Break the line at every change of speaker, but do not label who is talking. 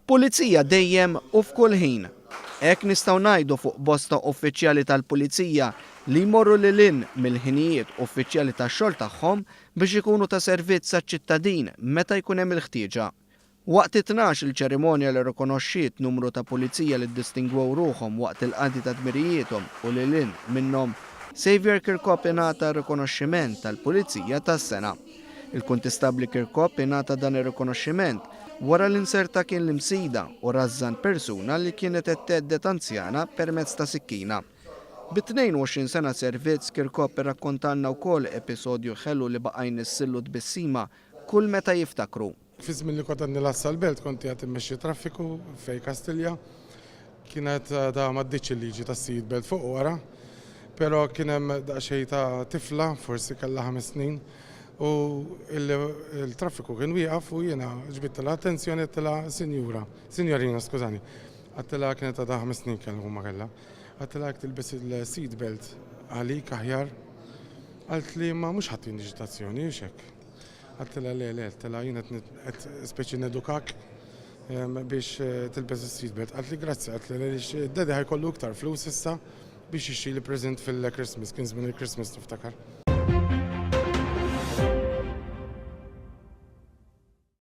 Pulizija dejjem u f'kull ħin. Hekk nistgħu ngħidu fuq bosta uffiċjali tal-Pulizija li jmorru lil mill-ħinijiet uffiċjali tax-xogħol tagħhom biex ikunu ta' servizz għaċ-ċittadin meta jkun hemm il-ħtieġa. Waqt it-12 il-ċerimonja li rikonoxxiet numru ta' pulizija li ddistingwew ruħhom waqt il-qadi ta' dmirijietom u lil minnhom Xavier Kirkop ingħata rikonoxximent tal-Pulizija tas-sena. Il-Kuntistabli Kirkop ingħata dan ir-rikonoxximent wara l-inserta kien l-imsida u rażżan persuna li kienet qed thedded anzjana permezz ta' sikkina. Bi-22 sena servizz Kirkop irrakkontalna wkoll episodju ħelu li baqa' jnissillu tbissima kull meta jiftakru.
Fi żmien li kont nilassa l-belt kont qed immexxi traffiku fejn Kastilja. Kienet da m'għaddiċ il-liġi tas-seat belt fuq wara, però kien hemm daqsxejn ta' tifla, forsi kellha 5 snin, u il-traffiku kien wieqaf u jiena ġbidt l-attenzjoni għattilha sinjorina skużani, għattilha kienet għadha 5 snin huma kellha. Għattilha jekk tilbes il-seat belt għalik aħjar, għalt li ma mhux ħadd diġitazzjoni u xek. Għattilha le, għattilha jiena qed speċi nedukak biex tilbes is-seat belt. Għalt li grazzi, għalt li d-dedi ħajkollu iktar flus issa biex jixtri li preżent fil-Christmas, kien żmien il-Christmas niftakar.